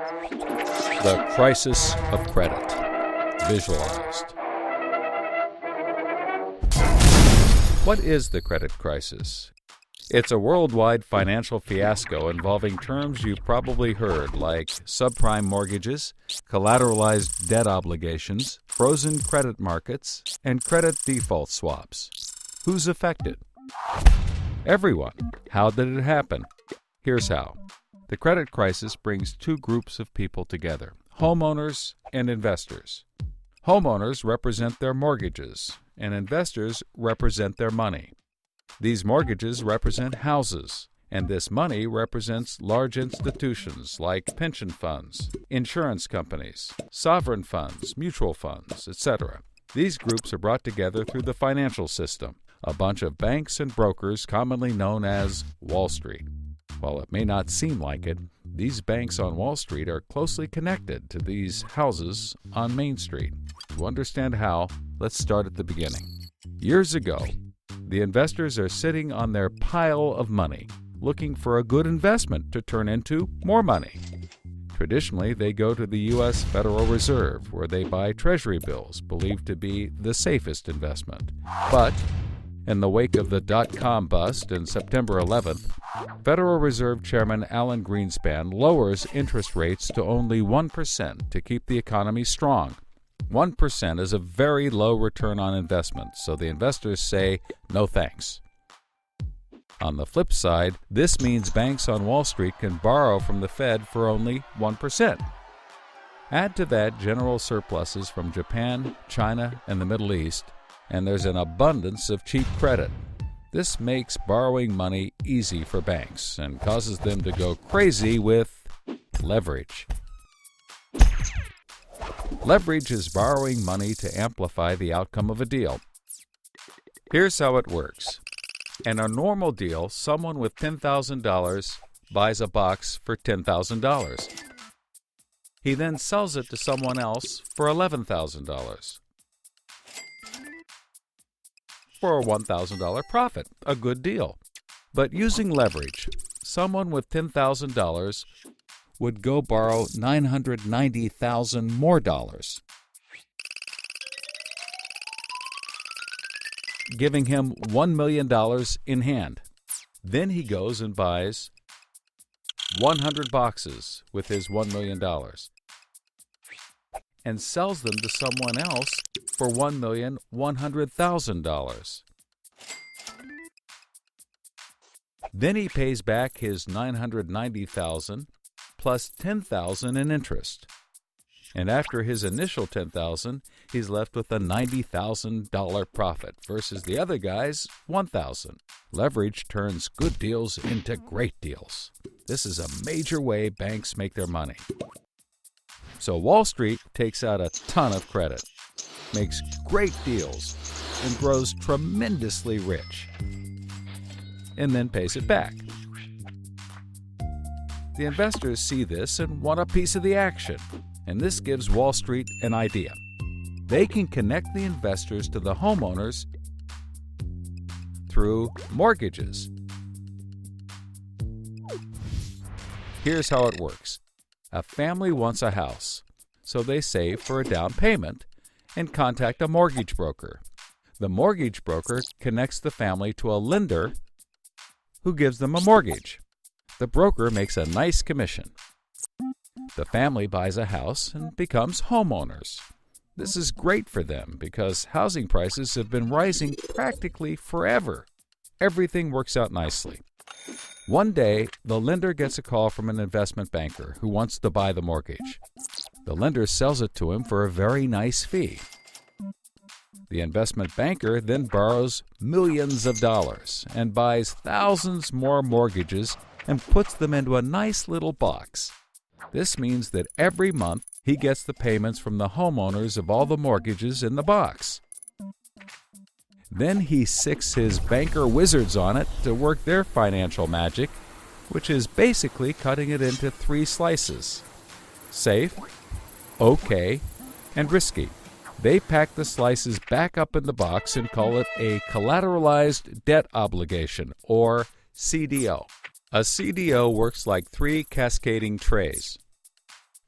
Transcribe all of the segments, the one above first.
The crisis of credit, visualized. What is the credit crisis? It's a worldwide financial fiasco involving terms you've probably heard like subprime mortgages, collateralized debt obligations, frozen credit markets, and credit default swaps. Who's affected? Everyone. How did it happen? Here's how. The credit crisis brings two groups of people together, homeowners and investors. Homeowners represent their mortgages, and investors represent their money. These mortgages represent houses, and this money represents large institutions like pension funds, insurance companies, sovereign funds, mutual funds, etc. These groups are brought together through the financial system, a bunch of banks and brokers commonly known as Wall Street. While it may not seem like it, these banks on Wall Street are closely connected to these houses on Main Street. To understand how, let's start at the beginning. Years ago, the investors are sitting on their pile of money, looking for a good investment to turn into more money. Traditionally, they go to the U.S. Federal Reserve, where they buy Treasury bills, believed to be the safest investment. But in the wake of the dot-com bust in September 11th, Federal Reserve Chairman Alan Greenspan lowers interest rates to only 1% to keep the economy strong. 1% is a very low return on investment, so the investors say, no thanks. On the flip side, this means banks on Wall Street can borrow from the Fed for only 1%. Add to that general surpluses from Japan, China, and the Middle East, and there's an abundance of cheap credit. This makes borrowing money easy for banks and causes them to go crazy with leverage. Leverage is borrowing money to amplify the outcome of a deal. Here's how it works. In a normal deal, someone with $10,000 buys a box for $10,000. He then sells it to someone else for $11,000. For a $1,000 profit, a good deal. But using leverage, someone with $10,000 would go borrow $990,000 more dollars, giving him $1 million in hand. Then he goes and buys 100 boxes with his $1 million and sells them to someone else for $1,100,000. Then he pays back his $990,000 plus $10,000 in interest. And after his initial $10,000, he's left with a $90,000 profit versus the other guy's $1,000. Leverage turns good deals into great deals. This is a major way banks make their money. So Wall Street takes out a ton of credit, makes great deals, and grows tremendously rich, and then pays it back. The investors see this and want a piece of the action, and this gives Wall Street an idea. They can connect the investors to the homeowners through mortgages. Here's how it works. A family wants a house, so they save for a down payment and contact a mortgage broker. The mortgage broker connects the family to a lender who gives them a mortgage. The broker makes a nice commission. The family buys a house and becomes homeowners. This is great for them because housing prices have been rising practically forever. Everything works out nicely. One day, the lender gets a call from an investment banker who wants to buy the mortgage. The lender sells it to him for a very nice fee. The investment banker then borrows millions of dollars and buys thousands more mortgages and puts them into a nice little box. This means that every month he gets the payments from the homeowners of all the mortgages in the box. Then he sicks his banker wizards on it to work their financial magic, which is basically cutting it into 3 slices: safe, okay, and risky. They pack the slices back up in the box and call it a collateralized debt obligation, or CDO. A CDO works like 3 cascading trays.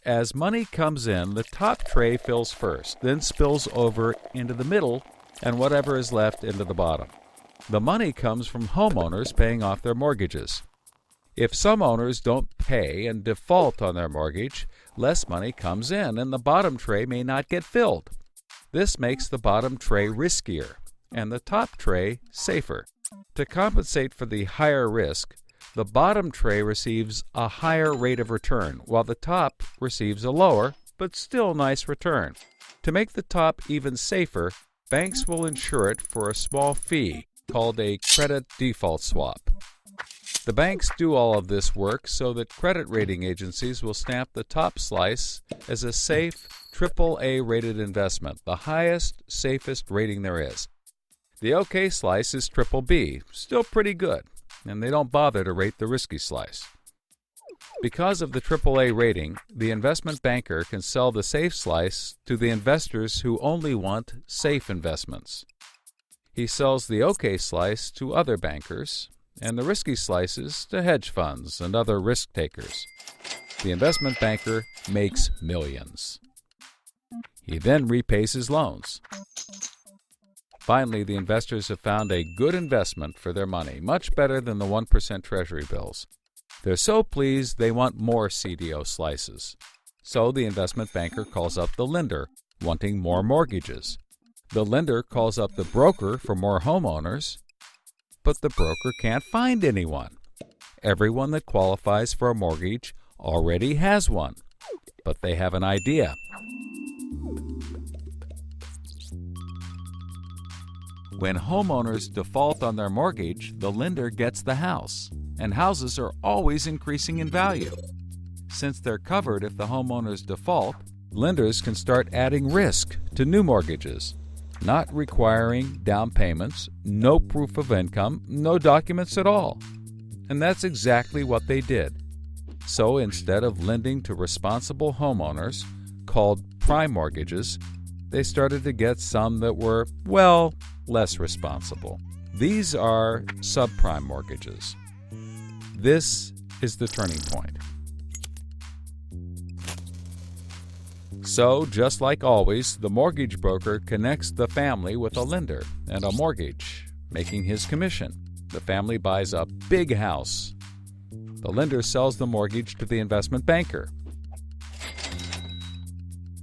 as money comes in, the top tray fills first, then spills over into the middle, and whatever is left into the bottom. The money comes from homeowners paying off their mortgages. If some owners don't pay and default on their mortgage, less money comes in, and the bottom tray may not get filled. This makes the bottom tray riskier, and the top tray safer. To compensate for the higher risk, the bottom tray receives a higher rate of return, while the top receives a lower, but still nice return. To make the top even safer, banks will insure it for a small fee called a credit default swap. The banks do all of this work so that credit rating agencies will stamp the top slice as a safe, AAA rated investment, the highest, safest rating there is. The OK slice is BBB, still pretty good, and they don't bother to rate the risky slice. Because of the AAA rating, the investment banker can sell the safe slice to the investors who only want safe investments. He sells the OK slice to other bankers, and the risky slices to hedge funds and other risk takers. The investment banker makes millions. He then repays his loans. Finally, the investors have found a good investment for their money, much better than the 1% Treasury bills. They're so pleased they want more CDO slices. So the investment banker calls up the lender, wanting more mortgages. The lender calls up the broker for more homeowners, but the broker can't find anyone. Everyone that qualifies for a mortgage already has one, but they have an idea. When homeowners default on their mortgage, the lender gets the house, and houses are always increasing in value. Since they're covered if the homeowners default, lenders can start adding risk to new mortgages, not requiring down payments, no proof of income, no documents at all. And that's exactly what they did. So instead of lending to responsible homeowners, called prime mortgages, they started to get some that were, well, less responsible. These are subprime mortgages. This is the turning point. So, just like always, the mortgage broker connects the family with a lender and a mortgage, making his commission. The family buys a big house. The lender sells the mortgage to the investment banker,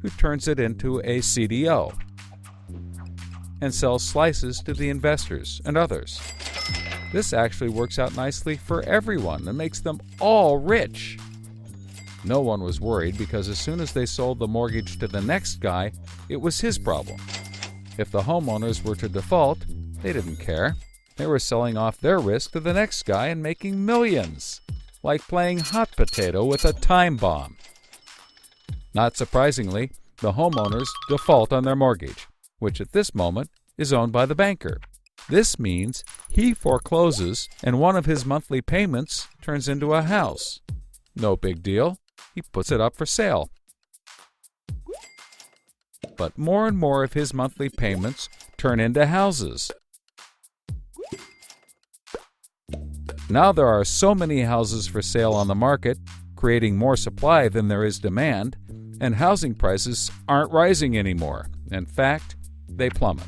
who turns it into a CDO and sells slices to the investors and others. This actually works out nicely for everyone and makes them all rich. No one was worried because as soon as they sold the mortgage to the next guy, it was his problem. If the homeowners were to default, they didn't care. They were selling off their risk to the next guy and making millions, like playing hot potato with a time bomb. Not surprisingly, the homeowners default on their mortgage, which at this moment is owned by the banker. This means he forecloses and one of his monthly payments turns into a house. No big deal. He puts it up for sale. But more and more of his monthly payments turn into houses. Now there are so many houses for sale on the market, creating more supply than there is demand, and housing prices aren't rising anymore. In fact, they plummet.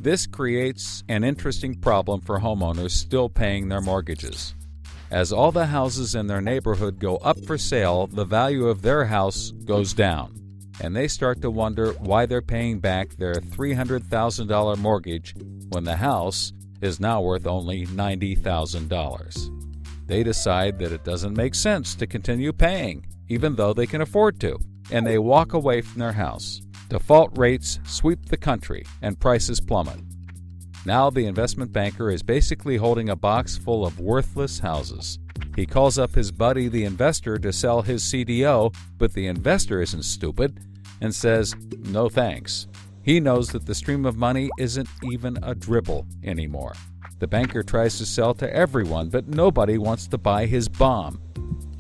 This creates an interesting problem for homeowners still paying their mortgages. As all the houses in their neighborhood go up for sale, the value of their house goes down, and they start to wonder why they're paying back their $300,000 mortgage when the house is now worth only $90,000. They decide that it doesn't make sense to continue paying, even though they can afford to, and they walk away from their house. Default rates sweep the country, and prices plummet. Now the investment banker is basically holding a box full of worthless houses. He calls up his buddy, the investor, to sell his CDO, but the investor isn't stupid and says, no thanks. He knows that the stream of money isn't even a dribble anymore. The banker tries to sell to everyone, but nobody wants to buy his bomb.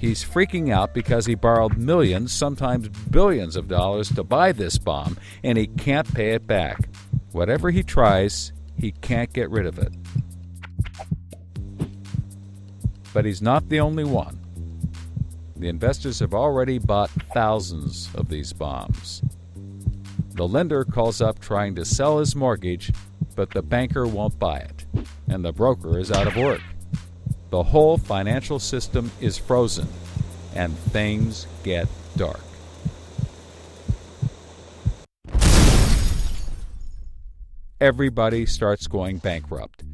He's freaking out because he borrowed millions, sometimes billions of dollars to buy this bomb, and he can't pay it back. Whatever he tries, he can't get rid of it. But he's not the only one. The investors have already bought thousands of these bombs. The lender calls up trying to sell his mortgage, but the banker won't buy it, and the broker is out of work. The whole financial system is frozen, and things get dark. Everybody starts going bankrupt.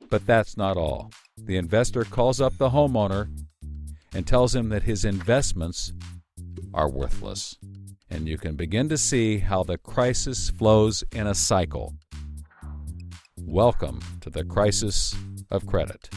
But that's not all. The investor calls up the homeowner and tells him that his investments are worthless. And you can begin to see how the crisis flows in a cycle. Welcome to the crisis of credit.